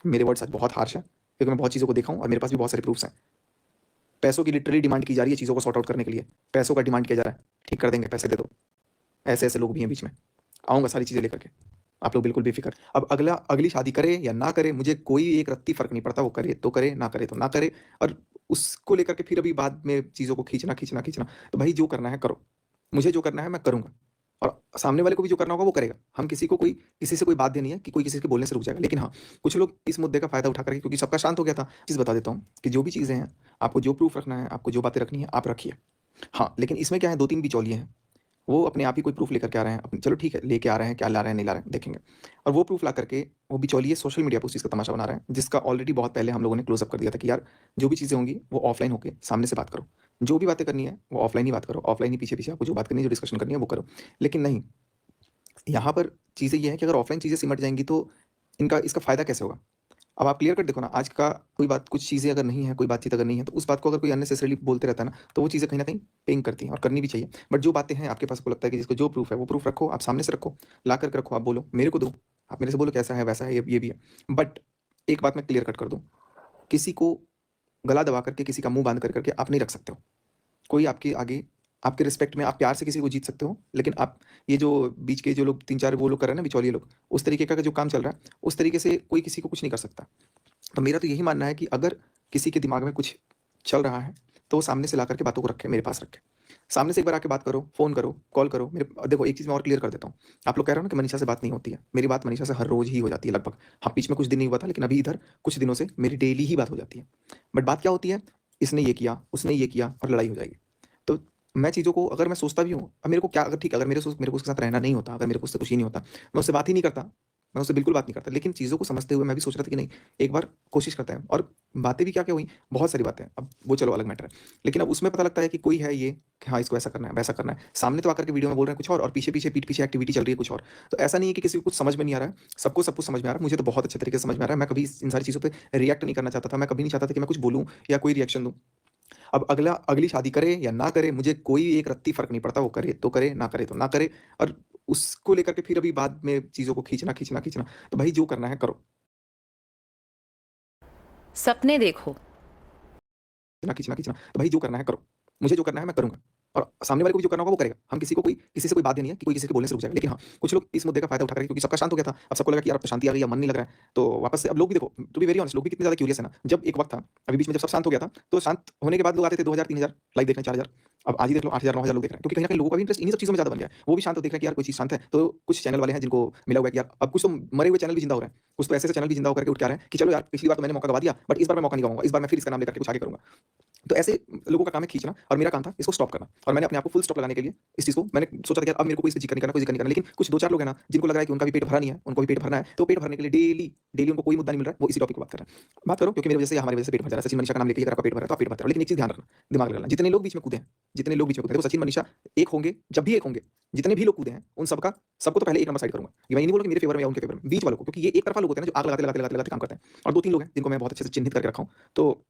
मेरे वर्ड्स आज बहुत हार्श हैं क्योंकि मैं बहुत चीज़ों को देखा हूँ और मेरे पास भी बहुत सारे प्रूफ्स हैं। पैसों की लिटरली डिमांड की जा रही है चीज़ों को सॉर्ट आउट करने के लिए। पैसों का डिमांड किया जा रहा है, ठीक कर देंगे, पैसे दे दो। ऐसे-ऐसे लोग भी हैं बीच में। आऊँगा सारी चीज़ें लेकर के। आप लोग बिल्कुल बेफ़िक्र। अब अगली शादी करे या ना करे, मुझे कोई एक रत्ती फ़र्क नहीं पड़ता। वो करे तो करे, ना करे तो ना करे। और उसको लेकर के फिर अभी बाद में चीज़ों को खींचना। तो भाई जो करना है करो। मुझे जो करना है मैं करूँगा और सामने वाले को भी जो करना होगा वो करेगा। हम किसी से कोई बाध्य नहीं है कि कोई किसी के बोलने से रुक जाएगा। लेकिन हाँ, कुछ लोग इस मुद्दे का फ़ायदा उठा करके, क्योंकि सबका शांत हो गया था, चीज़ बता देता हूँ कि जो भी चीज़ें हैं, आपको जो प्रूफ़ रखना है, आपको जो बातें रखनी है, आप रखिए। हाँ, लेकिन इसमें क्या है, 2-3 बिचौलिए हैं। वो अपने आप ही कोई प्रूफ़ लेकर के आ रहे हैं। चलो ठीक है, लेके आ रहे हैं, क्या ला रहे हैं, नहीं ला रहे हैं, देखेंगे। और वो प्रूफ़ ला करके वो बिचौलिए सोशल मीडिया पे उस चीज़ का तमाशा बना रहे हैं, जिसका ऑलरेडी बहुत पहले हम लोगों ने क्लोज़ अप कर दिया था कि यार, जो भी चीज़ें होंगी, वो ऑफ़लाइन होके सामने से बात करो। जो भी बातें करनी है, वो ऑफ़लाइन ही बात करो। ऑफ़लाइन ही पीछे-पीछे आपको जो बात करनी है, जो डिस्कशन करनी है, वो करो। लेकिन नहीं, यहाँ पर चीज़ें ये हैं कि अगर ऑफ़लाइन चीज़ें सिमट जाएँगी तो इसका फ़ायदा कैसे होगा? अब आप क्लियर कट देखो ना, आज का कोई बात, कुछ चीज़ें अगर नहीं है, कोई बातचीत अगर नहीं है, तो उस बात को अगर कोई अननेसेसरीली बोलते रहता है ना, तो वो चीज़ें कहीं न कहीं पेइंग करती हैं और करनी भी चाहिए। बट जो बातें हैं आपके पास, आपको लगता है कि जिसको जो प्रूफ़ है, वो प्रूफ़ रखो, आप सामने से रखो, ला कर के रखो, आप बोलो, मेरे को दो। आप मेरे से बोलो कैसा है, वैसा है, ये भी है। बट एक बात मैं क्लियर कट कर दूँ, किसी को गला दबा करके, किसी का मुँह बाँध कर के आप नहीं रख सकते हो। कोई आपके आगे, आपके रिस्पेक्ट में आप प्यार से किसी को जीत सकते हो, लेकिन आप ये जो बीच के जो लोग 3-4 वो लोग कर रहे हैं ना, बिचौलिए लोग, उस तरीके का जो काम चल रहा है, उस तरीके से कोई किसी को कुछ नहीं कर सकता। तो मेरा तो यही मानना है कि अगर किसी के दिमाग में कुछ चल रहा है, तो वो सामने से ला कर के बातों को रखे, मेरे पास रखे। सामने से एक बार आके बात करो, फ़ोन करो, कॉल करो। देखो, एक चीज़ मैं और क्लियर कर देता हूँ। आप लोग कह रहे हो ना कि मनीषा से बात नहीं होती है। मेरी बात मनीषा से हर रोज़ ही हो जाती है लगभग। हाँ, बीच में कुछ दिन नहीं हुआ था, लेकिन अभी इधर कुछ दिनों से मेरी डेली ही बात हो जाती है। बट बात क्या होती है, इसने ये किया, उसने ये किया और लड़ाई हो जाएगी। तो मैं चीज़ों को, अगर मैं सोचता भी हूँ, अब मेरे को क्या, अगर ठीक है, अगर मेरे को उसके साथ रहना नहीं होता, अगर मेरे को उससे कुछ ही नहीं होता, मैं उससे बात ही नहीं करता। मैं उससे बिल्कुल बात नहीं करता। लेकिन चीज़ों को समझते हुए मैं भी सोच रहा था कि नहीं, एक बार कोशिश करते हैं। और बातें भी क्या-क्या हुई, बहुत सारी बातें हैं। अब वो चलो अलग मैटर है। लेकिन अब उसमें पता लगता है कि कोई है ये, कि हाँ, इसको ऐसा करना है, वैसा करना है। सामने तो आकर के वीडियो में बोल रहे हैं कुछ और पीछे-पीछे, पीठ पीछे एक्टिविटी चल रही है कुछ और। तो ऐसा नहीं है कि किसी को कुछ समझ में नहीं आ रहा है, सबको सब कुछ समझ में आ रहा है। मुझे तो बहुत अच्छे तरीके से समझ में आ रहा है। मैं कभी इन सारी चीज़ों पे रिएक्ट नहीं करना चाहता था। मैं कभी नहीं चाहता था कि मैं कुछ बोलूँ या कोई रिएक्शन दूँ। अब अगली शादी करे या ना करे, मुझे कोई एक रत्ती फ़र्क नहीं पड़ता। वो करे तो करे, ना करे तो ना करे। और उसको लेकर के फिर अभी बाद में चीज़ों को खींचना। तो भाई जो करना है करो। सपने देखो। खींचना। तो भाई जो करना है करो। मुझे जो करना है मैं करूँगा और सामने वाले को भी जो करना होगा वो करेगा। हम किसी से कोई बाध्य नहीं है कि कोई किसी के बोलने से रुक जाएगा। लेकिन हाँ, कुछ लोग इस मुद्दे का फ़ायदा उठा करके, क्योंकि सबका शांत हो गया था, अब सबको लगा कि यार अब तो शांति आ गई, अब मन नहीं लग रहा है। तो वापस से अब लोग भी देखो, टू बी वेरी ऑनेस्ट, लोग भी कितने ज़्यादा क्यूरियस है ना। जब एक वक़्त था, अभी बीच में जब सब शांत हो गया था, तो शांत होने के बाद लोग आते थे 2000 3000 लाइव देखने, 4000। अब आज ही देख लो 8000 9000 लोग देख रहे हैं, क्योंकि कहीं न कहीं लोगों का भी इंटरेस्ट इन्हीं सब चीज़ों में ज़्यादा बन गया है। वो भी शांत हो देख रहे हैं कि यार कोई चीज़ शांत है, तो कुछ चैनल वाले हैं जिनको मिला हुआ है कि यार अब कुछ तो मरे हुए चैनल भी ज़िंदा हो रहे हैं। कुछ तो ऐसे-ऐसे चैनल भी ज़िंदा होकर के उठ के आ रहे हैं कि चलो यार, पिछली बार तो मैंने मौका गँवा दिया, बट इस बार मैं मौका नहीं गँवाऊँगा। इस बार मैं फिर इसका नाम लेकर के कुछ आगे करूँगा। तो ऐसे लोगों का काम है खींचना, और मेरा काम था इसको स्टॉप करना। और मैंने अपने आप को फुल स्टॉप लगाने के लिए इस चीज़ को मैंने सोचा था कि यार अब मेरे को कोई इससे ज़िक्र नहीं करना, कोई ज़िक्र नहीं करना। लेकिन कुछ 2-4 लोग हैं ना, जिनको लग रहा है कि उनका भी पेट भरा नहीं है, उनको भी पेट भरना है, तो पेट भरने के लिए डेली उनको कोई मुद्दा नहीं मिल रहा है, वो इसी टॉपिक पे बात कर रहे हैं। बात करो, क्योंकि मेरी वजह से या हमारी वजह से पेट भर जा रहा है। सचिन मनीषा का नाम लेके अगर आपका पेट भर रहा है, तो आप पेट भरते रहो। लेकिन एक चीज़ ध्यान रखना, दिमाग लगाना, जितने लोग बीच में कूदे हैं, देखो सचिन मनीषा एक होंगे, जब भी एक होंगे, जितने भी लोग कूदे हैं, उन सबको तो पहले एक नंबर साइड करूँगा। ये मैं ये नहीं बोलूँगा कि मेरे फेवर में या उनके फेवर में, बीच वालों को, क्योंकि ये एक तरफा लोग होते हैं ना, जो आग लगाते काम करते हैं। और 2-3 लोग हैं जिनको मैं बहुत अच्छे से चिह्नित करके रखा हूँ। तो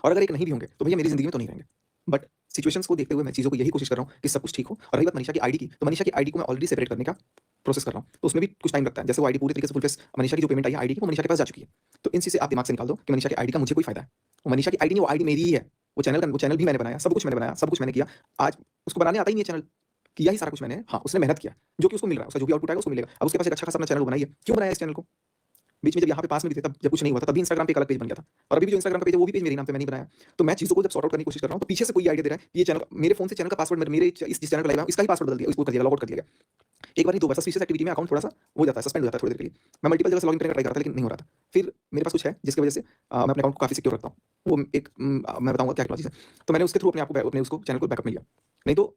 और अगर एक नहीं भी होंगे, तो भैया मेरी ज़िंदगी में तो नहीं रहेंगे। बट सिचुएशंस को देखते हुए मैं चीज़ों को यही कोशिश कर रहा हूँ कि सब कुछ ठीक हो। और रही बात मनीषा की आईडी की, तो मनीषा की आईडी को मैं ऑलरेडी सेपरेट करने का प्रोसेस कर रहा हूँ। तो उसमें भी कुछ टाइम लगता है। जैसे वो आईडी पूरी तरीके से फुल फेस, मनीषा की जो पेमेंट आई है आईडी की, वो मनीषा के पास जा चुकी है। तो इन चीज़ से आप दिमाग से निकाल दो कि मनीषा की आईडी का मुझे कोई फ़ायदा है। वो मनीषा की आईडी नहीं, वो आईडी मेरी ही है। वो चैनल भी मैंने बनाया, सब कुछ मैंने बनाया, सब कुछ मैंने किया। आज उसको बनाने आता ही नहीं है चैनल, किया ही सारा कुछ मैंने। हाँ, उसने मेहनत किया, जो कि उसको मिल रहा है, उसका जो भी आउटपुट आएगा उसको मिलेगा। अब उसके पास एक अच्छा खासा अपना चैनल बनाई है, क्यों बनाया इस चैनल को? बीच में जब यहाँ पे पास में भी थे, तब जब कुछ नहीं हुआ था, तब भी इंस्टाग्राम पे एक अलग पेज बन गया था। और अभी भी जो इंस्टाग्राम का पेज है, वो भी पेज मेरे नाम पे, मैंने ही बनाया। तो मैं चीज़ों को जब सॉर्ट आउट करने की कोशिश कर रहा हूँ, तो पीछे से कोई आइडिया दे रहा है कि ये चैनल, मेरे फ़ोन से चैनल का पासवर्ड, मेरे जिस चैनल का लाइव है, इसका ही पासवर्ड बदल दिया, इसको कर दिया, लॉग आउट कर दिया गया। एक बार नहीं, 2 बार सस्पिशियस एक्टिविटी में अकाउंट थोड़ा-सा हो जाता है, सस्पेंड हो जाता है थोड़ी देर के लिए। मैं मल्टीपल जगह से लॉगिन करने का ट्राई कर रहा था, लेकिन नहीं हो रहा था। फिर मेरे पास कुछ है जिसकी वजह से मैं अपने अकाउंट को काफ़ी सिक्योर रखता हूँ। वो मैं बताऊँगा क्या टेक्नोलॉजी है। तो मैंने उसके थ्रू अपने उसको चैनल को बैकअप में लिया। नहीं तो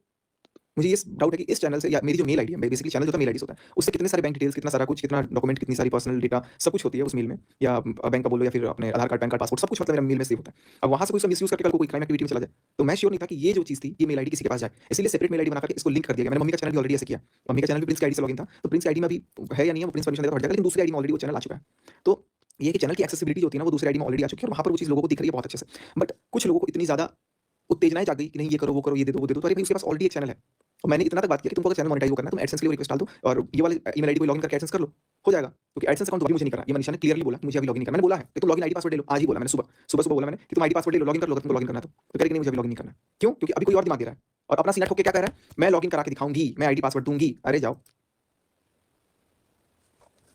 मुझे ये डाउट है कि इस चैनल से, या मेरी जो मेल आईडी है, बेसिकली चैनल जो था मेल आईडी से होता है, उससे कितने सारे बैंक डिटेल्स, कितना सारा कुछ, कितना डॉक्यूमेंट, कितनी सारी पर्सनल डेटा, सब कुछ होती है उस मेल में, या बैंक का बोलो या फिर अपने आधार कार्ड, पैन कार्ड, पासपोर्ट, सब कुछ मतलब मेरा मेल में सेव होता है। अब वहाँ से कोई सब मिसयूज़ करके कल को कोई क्राइम एक्टिविटी में चला जाए, तो मैं श्योर नहीं था कि ये जो चीज़ थी, ये मेल आईडी किसी के पास जाए। इसलिए सेपरेट मेल आईडी बना करके इसको लिंक कर दिया गया। मैंने मम्मी का चैनल भी ऑलरेडी ऐसे किया। मम्मी का चैनल भी प्रिंस की आईडी से लॉगिन था, तो प्रिंस की आईडी में अभी है या नहीं है, वो प्रिंस परमिशन देगा तो हट जाएगा, लेकिन दूसरी आईडी में ऑलरेडी वो चैनल आ चुका है। तो ये है कि चैनल की एक्सेसिबिलिटी जो होती है ना, वो दूसरी आईडी में ऑलरेडी आ चुकी है, और वहाँ पर वो चीज़ लोगों को दिख रही है बहुत अच्छे से। बट कुछ लोगों को इतनी ज़्यादा उत्तेजनाएँ जाग गई कि नहीं ये करो, वो करो, ये दे दो, वो दे दो। तो अरे भाई, उसके पास ऑलरेडी एक चैनल है। और मैंने इतना तक बात किया कि तुमको अगर चैनल मोनेटाइज करना है तुम एडसेंस के लिए रिक्वेस्ट डाल दो और ये वाले ईमेल आईडी को लॉगिन करके एडसेंस कर लो, हो जाएगा। क्योंकि एडसेंस अकाउंट अभी मुझे नहीं करना, ये मनीषा ने क्लियरली बोला कि मुझे अभी लॉगिन नहीं करना। मैंने बोला है कि तुम लॉगिन आईडी पासवर्ड ले लो, आज ही बोला मैंने, सुबह सुबह बोला मैंने कि तुम आईडी पासवर्ड ले लो, लॉगिन कर लो, तुमको लॉगिन करना तो कह रही कि नहीं मुझे अभी लॉगिन नहीं करना। क्यों? क्योंकि अभी कोई और दिमाग दे रहा है और अपना सीना ठोक के क्या कह रहा है, मैं लॉगिन करा के दिखाऊंगी, मैं आईडी पासवर्ड दूंगी। अरे जाओ,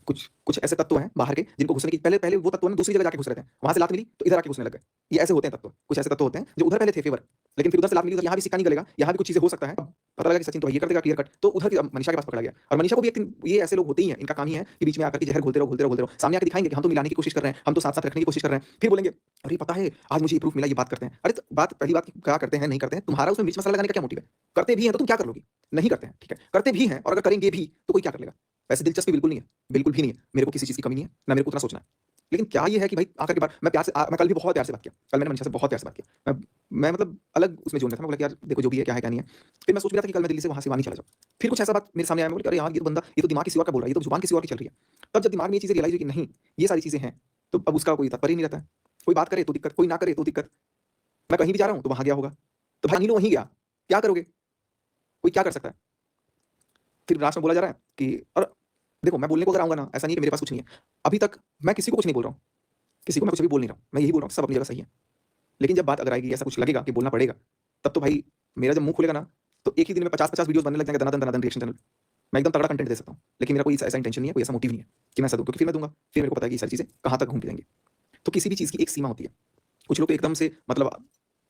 कुछ कुछ ऐसे तत्व हैं बाहर के जिनको घुसने की पहले पहले वो तत्व ना दूसरी जगह जाके घुस रहे थे, वहां से लात मिली तो इधर आके घुसने लग गए। ये ऐसे होते हैं तत्व, कुछ ऐसे तत्व होते हैं जो उधर पहले थे फेवर, लेकिन फिर उधर से लात मिली तो यहाँ भी सिक्का नहीं गलेगा, यहाँ भी कुछ चीजें हो सकता है। अब पता लगा कि सचिन तो ये कर देगा क्लियर कट, तो उधर की मनीषा के पास पकड़ा गया। और मनीषा को भी एक दिन, ये ऐसे लोग होते ही हैं, इनका काम ही है कि बीच में आकर के जहर घोलते रहो घोलते रहो घोलते रहो, सामने आके दिखाएंगे कि हम तो मिलाने की कोशिश कर रहे हैं, हम तो साथ साथ रखने की कोशिश कर रहे हैं, फिर बोलेंगे अरे पता है आज मुझे प्रूफ मिला, ये बात करते हैं। अरे बात पहली बात क्या करते हैं नहीं करते हैं, तुम्हारा उसमें मिर्च मसाला लगाने का क्या मोटिव है? करते भी हैं तो तुम क्या कर लोगे? नहीं करते हैं, ठीक है, करते भी हैं और अगर करेंगे भी तो कोई क्या कर लेगा? वैसे दिलचस्पी बिल्कुल नहीं है, बिल्कुल भी नहीं है। मेरे को किसी चीज़ की कमी नहीं है, ना मेरे को उतना सोचना है। लेकिन क्या ये है कि भाई आकर के बात, मैं प्यार से मैं कल भी बहुत प्यार से बात किया, कल मैंने मनीषा से बहुत प्यार से बात किया। मैं मतलब अलग उसमें जोन में था, मैं बोला कि यार देखो जो भी है क्या है क्या नहीं है। फिर मैं सोच रहा था कि कल मैं दिल्ली से वहाँ सिवानी चला जाऊँ। फिर कुछ ऐसा बात मेरे सामने आया, मैं बोला अरे यार ये तो बंदा, ये तो दिमाग किसी और का बोल रहा है, ये तो जुबान किसी और की चल रही है। तब जब दिमाग में ये चीज़ें रियलाइज हुई कि नहीं ये सारी चीज़ें हैं, तो अब उसका कोई तात्पर्य नहीं रहता है। कोई बात करे तो दिक्कत, कोई ना करे तो दिक्कत। मैं कहीं भी जा रहा हूँ तो वहाँ गया होगा, तो भाई नीलू वहीं गया, क्या करोगे? कोई क्या कर सकता है? फिर लास्ट में बोला जा रहा है कि और देखो मैं बोलने को अगर आऊँगा ना, ऐसा नहीं है कि मेरे पास कुछ नहीं है। अभी तक मैं किसी को कुछ नहीं बोल रहा हूँ, किसी को मैं कुछ भी बोल नहीं रहा हूँ। मैं यही बोल रहा हूँ सब अपनी जगह सही है। लेकिन जब बात अगर आएगी ऐसा कुछ लगेगा कि बोलना पड़ेगा, तब तो भाई मेरा जब मुँह खुलेगा ना, तो एक ही दिन में 50-50 वीडियोज़ बनने लग जाएंगे, दनादन रिएक्शन चैनल। मैं एकदम तगड़ा कंटेंट दे सकता हूँ। लेकिन मेरा कोई ऐसा इंटेंशन नहीं है, कोई ऐसा मोटिव नहीं है कि मैं ऐसा दूँ, क्योंकि फिर मैं दूँगा, फिर मेरे को पता है कि ये सारी चीज़ें कहाँ तक घूम के जाएँगी। तो किसी भी चीज़ की एक सीमा होती है। कुछ लोग तो एकदम से मतलब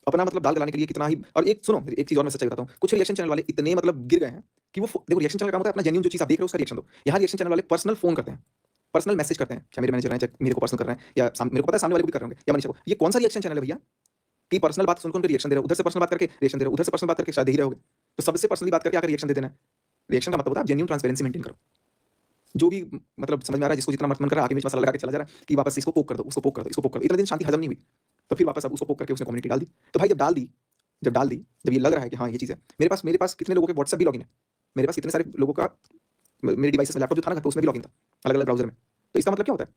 अपना मतलब दाल गलाने के लिए कितना ही, और एक सुनो एक चीज़ और मैं सच्चाई बताता हूँ, कुछ रिएक्शन चैनल वाले इतने मतलब गिर गए हैं कि वो देखो रिएक्शन चैनल का काम होता है अपना जेन्युइन जो चीज़ आप देख रहे हो उसका रिएक्शन दो। यहाँ रिएक्शन चैनल वाले पर्सनल फ़ोन करते हैं, पर्सनल मैसेज करते हैं, चाहे मेरे मैनेजर हैं, चाहे मेरे को पर्सनल कर रहे हैं या मेरे को पता है सामने वाले को भी कर रहे होंगे या मनीषा को। ये कौन सा रिएक्शन चैनल है भैया कि पर्सनल बात सुनकर उनके रिएक्शन दे रहे हो, उधर से पर्सनल बात करके रिएक्शन दे रहे हो, उधर से पर्सनल बात करके शायद दे ही रहोगे। तो सबसे पर्सनली बात करके आकर रिएक्शन दे देना है। रिएक्शन का मतलब होता है आप जेन्युइन ट्रांसपेरेंसी मेंटेन करो। जो भी मतलब समझ में आ रहा है, जिसको जितना मन कर रहा है आगे मिर्च मसाला लगा के चला जा रहा है कि वापस इसको पोक कर दो, उसको पोक कर दो, इसको पोक कर दो। इतने दिन शांति हजम नहीं हुई, तो फिर वापस अब उसको पोक करके उसने कम्युनिटी डाल दी। तो भाई जब ये लग रहा है कि हाँ ये चीज़ है, मेरे पास कितने लोगों के व्हाट्सएप भी लॉगिन है, मेरे पास कितने सारे लोगों का मेरे डिवाइसेस में लैपटॉप जो था ना घर पे उसमें भी लॉगिन था, अलग-अलग ब्राउज़र में। तो इसका मतलब क्या होता है?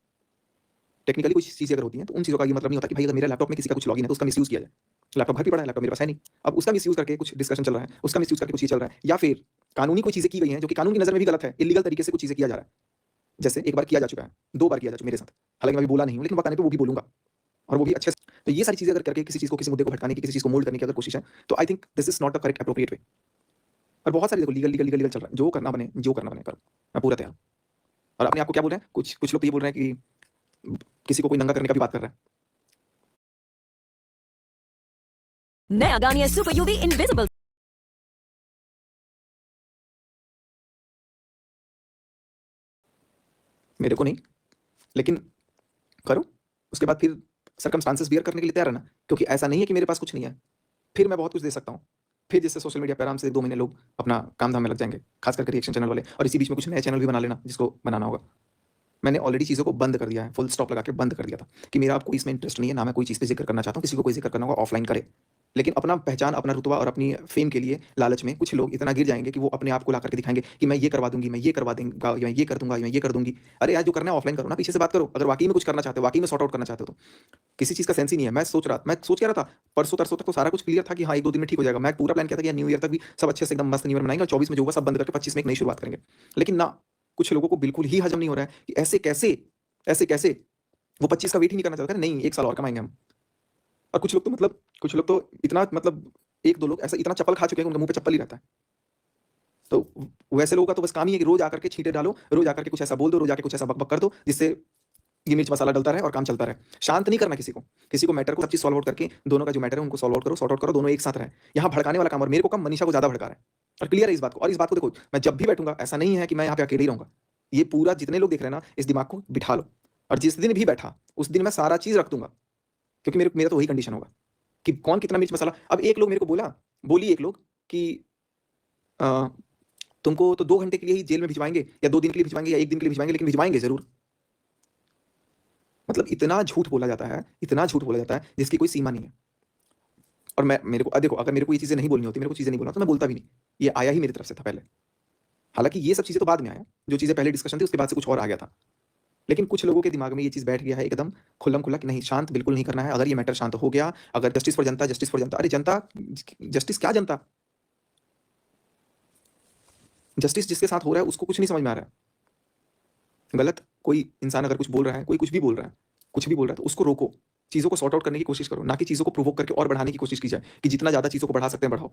टेक्निकली कुछ चीज़ें अगर होती हैं तो उन चीज़ों का ये मतलब नहीं होता कि भाई अगर मेरे लैपटॉप में किसी का कुछ लॉगिन है तो उसका मिसयूज़ किया जाए। लैपटॉप घर पे पड़ा है, लैपटॉप मेरे पास है नहीं। अब उसका मिसयूज़ करके कुछ डिस्कशन चल रहा है, उसका मिसयूज़ करके कुछ ये चल रहा है, या फिर कानूनी कोई चीज़ें की गई हैं जो कि कानून की नज़र में भी गलत है, इल्लीगल तरीके से कुछ चीज़ें किया जा रहा है। जैसे एक बार किया जा चुका है, 2 बार किया जा चुका है मेरे साथ। हालाँकि मैं अभी बोला नहीं हूँ, लेकिन वक़्त आने पे वो भी बोलूँगा और वो भी अच्छे से। तो ये सारी चीज़ें अगर करके किसी चीज़ को, किसी मुद्दे को भटकाने की, किसी चीज़ को मोल्ड करने की अगर कोशिश है, तो I think this is not the correct appropriate way. और बहुत सारी देखो लीगल चल रहा है, जो करना बने करो, मैं पूरा तैयार हूँ। और अपने आप को क्या बोल रहे हैं, कुछ लोग तो ये बोल रहे हैं कि किसी को कोई नंगा करने का भी बात कर रहा है। नया गार्नियर सुपर यूवी इनविजिबल। मेरे को नहीं, लेकिन करो, उसके बाद फिर सर्कमस्टांसेस बियर करने के लिए तैयार रहना, क्योंकि ऐसा नहीं है कि मेरे पास कुछ नहीं है, फिर मैं बहुत कुछ दे सकता हूँ। फिर जिससे सोशल मीडिया पे आराम से 2 महीने लोग अपना काम-धाम में लग जाएँगे, खास करके रिएक्शन चैनल वाले, और इसी बीच में कुछ नए चैनल भी बना लेना जिसको बनाना होगा। मैंने ऑलरेडी चीज़ों को बंद कर दिया है, फुल स्टॉप लगा के बंद कर दिया था कि मेरा अब कोई इसमें इंटरेस्ट नहीं है, ना मैं कोई चीज़ पे ज़िक्र करना चाहता हूँ, किसी को कोई ज़िक्र करना होगा ऑफलाइन करे। लेकिन अपना पहचान, अपना रुतबा और अपनी फ़ेम के लिए लालच में कुछ लोग इतना गिर जाएँगे कि वो अपने आप को ला करके दिखाएँगे कि मैं ये करवा दूँगी, मैं ये करवा दूँगा, या मैं ये कर दूँगा, या मैं ये कर दूँगी। अरे यार जो करना है ऑफलाइन करो ना, पीछे से बात करो। अगर वाक़ई में कुछ करना चाहते हो, वाक़ई में सॉर्ट आउट करना चाहते हो तो। किसी चीज़ का सेंस ही नहीं है। मैं सोच क्या रहा था, परसों-तरसों तक तो सारा कुछ क्लियर था कि हाँ 1-2 दिन में ठीक हो जाएगा। मैं पूरा प्लान किया था कि न्यू ईयर तक भी सब अच्छे से एकदम मस्त न्यू ईयर मनाएँगे और 24 में जो होगा सब बंद करके 25 में एक नई शुरुआत करेंगे। लेकिन ना, कुछ लोगों को बिल्कुल ही हज़म नहीं हो रहा है कि ऐसे कैसे वो 25 का वेट ही नहीं करना चाहते, नहीं 1 साल और कमाएँगे हम। और कुछ लोग तो इतना मतलब 1-2 लोग ऐसा इतना चप्पल खा चुके हैं कि उनके मुँह पे चप्पल ही रहता है। तो वैसे लोगों का तो बस काम ही है कि रोज़ आकर के छींटे डालो, रोज़ आकर के कुछ ऐसा बोल दो, रोज़ आके कुछ ऐसा बक-बक कर दो जिससे ये मिर्च मसाला डलता रहे और काम चलता रहे। शांत नहीं करना किसी को। किसी को मैटर को सब चीज़ सॉल्व आउट करके दोनों का जो मैटर है उनको सॉर्ट आउट करो, दोनों एक साथ रहें। यहाँ भड़काने वाला काम और मेरे को कम, मनीषा को ज़्यादा भड़का रहा है। और क्लियर है इस बात को, और इस बात को देखो, मैं जब भी बैठूँगा ऐसा नहीं है कि मैं यहाँ पे अकेले ही रहूँगा। ये पूरा जितने लोग देख रहे हैं ना, इस दिमाग को बिठा लो, और जिस दिन भी बैठा, उस दिन मैं सारा चीज़ रख दूँगा। क्योंकि मेरा तो वही कंडीशन होगा कि कौन कितना मिर्च मसाला। अब एक लोग मेरे को बोली एक लोग कि अ, तुमको तो 2 घंटे के लिए ही जेल में भिजवाएँगे या 2 दिन के लिए भिजवाएँगे या 1 दिन के लिए भिजवाएँगे, लेकिन भिजवाएँगे ज़रूर। मतलब इतना झूठ बोला जाता है, इतना झूठ बोला जाता है जिसकी कोई सीमा नहीं है। और मेरे को देखो, अगर मेरे को ये चीज़ें नहीं बोलनी होती, मेरे को चीज़ें नहीं बोलना तो मैं बोलता भी नहीं। ये आया ही मेरी तरफ से था पहले। हालाँकि ये सब चीज़ें तो बाद में आया, जो चीज़ें पहले डिस्कशन थी उसके बाद से कुछ और आ गया था। लेकिन कुछ लोगों के दिमाग में ये चीज़ बैठ गया है एकदम खुल्लम-खुल्ला कि नहीं, शांत बिल्कुल नहीं करना है। अगर ये मैटर शांत हो गया, अगर जस्टिस फॉर जनता, अरे जनता, जस्टिस क्या जनता? जस्टिस जिसके साथ हो रहा है उसको कुछ नहीं समझ में आ रहा है। गलत कोई इंसान अगर कुछ बोल रहा है, कोई कुछ भी बोल रहा है, कुछ भी बोल रहा है, तो उसको रोको, चीज़ों को सॉर्ट आउट करने की कोशिश करो, ना कि चीज़ों को प्रोवोक करके और बढ़ाने की कोशिश की जाए कि जितना ज़्यादा चीज़ों को बढ़ा सकते हैं बढ़ाओ।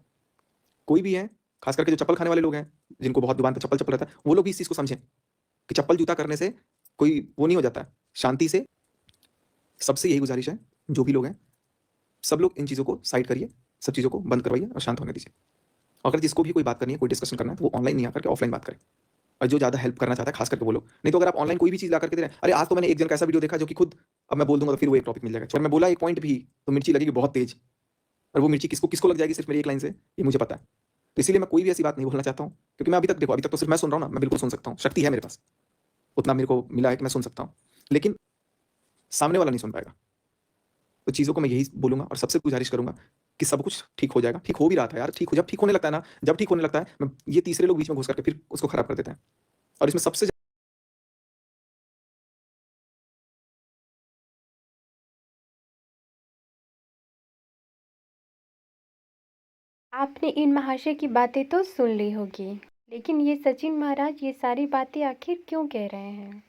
कोई भी है, खास करके जो चप्पल खाने वाले लोग हैं, जिनको बहुत जुबान पे चप्पल रहता है, वो लोग भी इस चीज़ को समझें कि चप्पल जूता करने से कोई वो नहीं हो जाता है। शांति से सबसे यही गुज़ारिश है, जो भी लोग हैं, सब लोग इन चीज़ों को साइड करिए, सब चीज़ों को बंद करवाइए और शांत होने दीजिए। अगर जिसको भी कोई बात करनी है, कोई डिस्कशन करना है, तो वो ऑनलाइन नहीं आकर के ऑफलाइन बात करे। और जो ज़्यादा हेल्प करना चाहता है, खास करके वो लोग। नहीं तो अगर आप ऑनलाइन कोई भी चीज़ ला करके दे रहे हैं, अरे आज तो मैंने एक जन का ऐसा वीडियो देखा जो कि खुद, अब मैं बोल दूँगा तो फिर वो एक टॉपिक मिल जाएगा। और मैं बोला एक पॉइंट भी, तो मिर्ची लगेगी बहुत तेज़, और वो मिर्ची किसको किसको लग जाएगी सिर्फ़ मेरी एक लाइन से, ये मुझे पता है। तो इसीलिए मैं कोई भी ऐसी बात नहीं बोलना चाहता हूँ, क्योंकि मैं अभी तक देखो, अभी तक तो सिर्फ़ मैं सुन रहा हूँ ना, मैं बिल्कुल सुन सकता हूँ, शक्ति है मेरे पास। उतना मेरे को मिला है कि मैं सुन सकता हूँ। लेकिन सामने वाला नहीं सुन पाएगा। तो चीज़ों को मैं यही बोलूँगा और सबसे गुज़ारिश करूँगा कि सब कुछ ठीक हो जाएगा। ठीक हो भी रहा था यार, ठीक हो, जब ठीक होने लगता है ना, जब ठीक होने लगता है, मैं ये तीसरे लोग बीच में घुस करके फिर उसको खराब कर देते हैं। और इसमें सबसे आपने इन महाशय की बातें तो सुन ली होगी, लेकिन ये सचिन महाराज ये सारी बातें आखिर क्यों कह रहे हैं?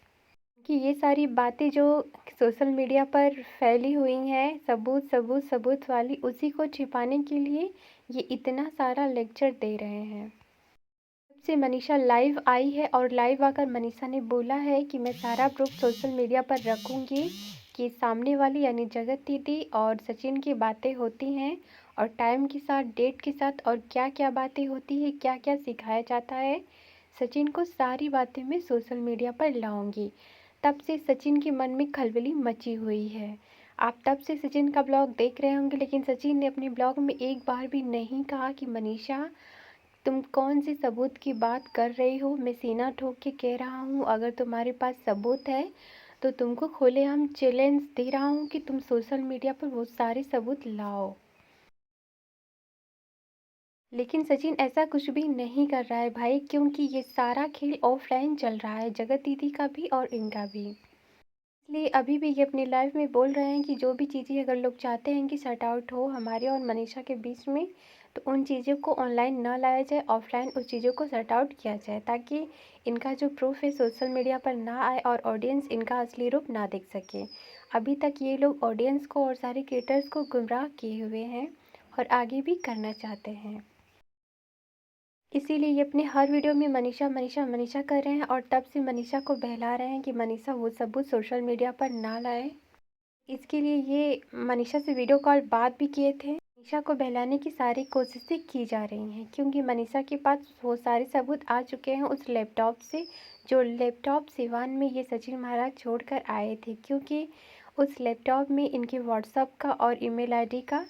कि ये सारी बातें जो सोशल मीडिया पर फैली हुई हैं, सबूत सबूत सबूत वाली, उसी को छिपाने के लिए ये इतना सारा लेक्चर दे रहे हैं। जब से मनीषा लाइव आई है और लाइव आकर मनीषा ने बोला है कि मैं सारा प्रूफ सोशल मीडिया पर रखूँगी कि सामने वाली यानी जगत दीदी और सचिन की बातें होती हैं और टाइम के साथ, डेट के साथ, और क्या-क्या बातें होती है, क्या-क्या सिखाया जाता है, सचिन को सारी बातें मैं सोशल मीडिया पर लाऊँगी। तब से सचिन के मन में खलबली मची हुई है। आप तब से सचिन का ब्लॉग देख रहे होंगे, लेकिन सचिन ने अपने ब्लॉग में एक बार भी नहीं कहा कि मनीषा तुम कौन से सबूत की बात कर रही हो। मैं सीना ठोक के कह रहा हूँ, अगर तुम्हारे पास सबूत है तो तुमको खुलेआम चैलेंज दे रहा हूँ कि तुम सोशल मीडिया पर वो सारे सबूत लाओ। लेकिन सचिन ऐसा कुछ भी नहीं कर रहा है भाई, क्योंकि ये सारा खेल ऑफलाइन चल रहा है, जगत दीदी का भी और इनका भी। इसलिए अभी भी ये अपनी लाइफ में बोल रहे हैं कि जो भी चीज़ें अगर लोग चाहते हैं कि सॉर्ट आउट हो हमारे और मनीषा के बीच में, तो उन चीज़ों को ऑनलाइन ना लाया जाए, ऑफलाइन उस चीज़ों को सॉर्ट आउट किया जाए, ताकि इनका जो प्रूफ है सोशल मीडिया पर ना आए और ऑडियंस इनका असली रूप ना देख सके। अभी तक ये लोग ऑडियंस को और सारे क्रिएटर्स को गुमराह किए हुए हैं और आगे भी करना चाहते हैं। इसीलिए ये अपने हर वीडियो में मनीषा मनीषा मनीषा कर रहे हैं और तब से मनीषा को बहला रहे हैं कि मनीषा वो सबूत सोशल मीडिया पर ना लाए। इसके लिए ये मनीषा से वीडियो कॉल बात भी किए थे। मनीषा को बहलाने की सारी कोशिशें की जा रही हैं, क्योंकि मनीषा के पास वो सारे सबूत आ चुके हैं उस लैपटॉप से, जो लैपटॉप सिवान में ये सचिन महाराज छोड़कर आए थे, क्योंकि उस लैपटॉप में इनके व्हाट्सएप का और ईमेल आईडी का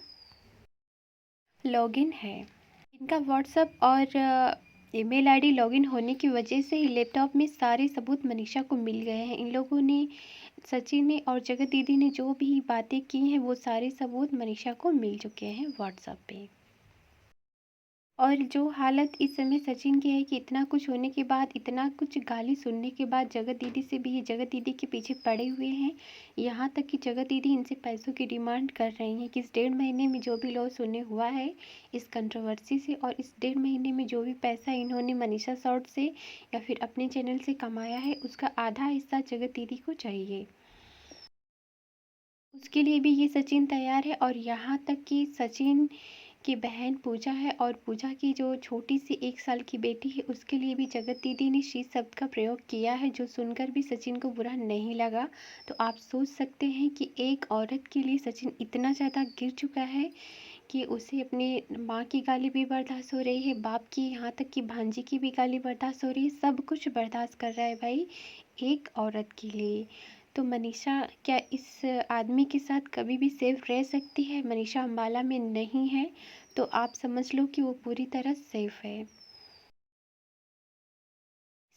लॉगिन है। इनका व्हाट्सएप और ईमेल आईडी लॉगिन होने की वजह से ही लैपटॉप में सारे सबूत मनीषा को मिल गए हैं। इन लोगों ने, सचिन ने और जगत दीदी ने जो भी बातें की हैं, वो सारे सबूत मनीषा को मिल चुके हैं व्हाट्सएप पे। और जो हालत इस समय सचिन की है कि इतना कुछ होने के बाद, इतना कुछ गाली सुनने के बाद, जगत दीदी से भी, जगत दीदी के पीछे पड़े हुए हैं। यहाँ तक कि जगत दीदी इनसे पैसों की डिमांड कर रही हैं कि इस 1.5 महीने में जो भी लॉस उन्हें हुआ है इस कंट्रोवर्सी से, और इस 1.5 महीने में जो भी पैसा इन्होंने मनीषा शॉर्ट से या फिर अपने चैनल से कमाया है, उसका आधा हिस्सा जगत दीदी को चाहिए। उसके लिए भी ये सचिन तैयार है। और यहाँ तक कि सचिन की बहन पूजा है, और पूजा की जो छोटी सी 1 साल की बेटी है, उसके लिए भी जगत दीदी ने शी शब्द का प्रयोग किया है, जो सुनकर भी सचिन को बुरा नहीं लगा। तो आप सोच सकते हैं कि एक औरत के लिए सचिन इतना ज़्यादा गिर चुका है कि उसे अपनी माँ की गाली भी बर्दाश्त हो रही है, बाप की, यहाँ तक कि भांजी की भी गाली बर्दाश्त हो रही है, सब कुछ बर्दाश्त कर रहा है भाई एक औरत के लिए। तो मनीषा क्या इस आदमी के साथ कभी भी सेफ रह सकती है? मनीषा अम्बाला में नहीं है, तो आप समझ लो कि वो पूरी तरह सेफ है।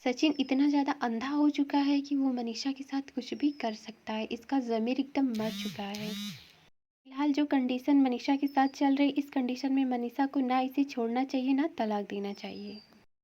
सचिन इतना ज़्यादा अंधा हो चुका है कि वो मनीषा के साथ कुछ भी कर सकता है, इसका ज़मीर एकदम मर चुका है। फिलहाल जो कंडीशन मनीषा के साथ चल रही, इस कंडीशन में मनीषा को ना इसे छोड़ना चाहिए, ना तलाक देना चाहिए।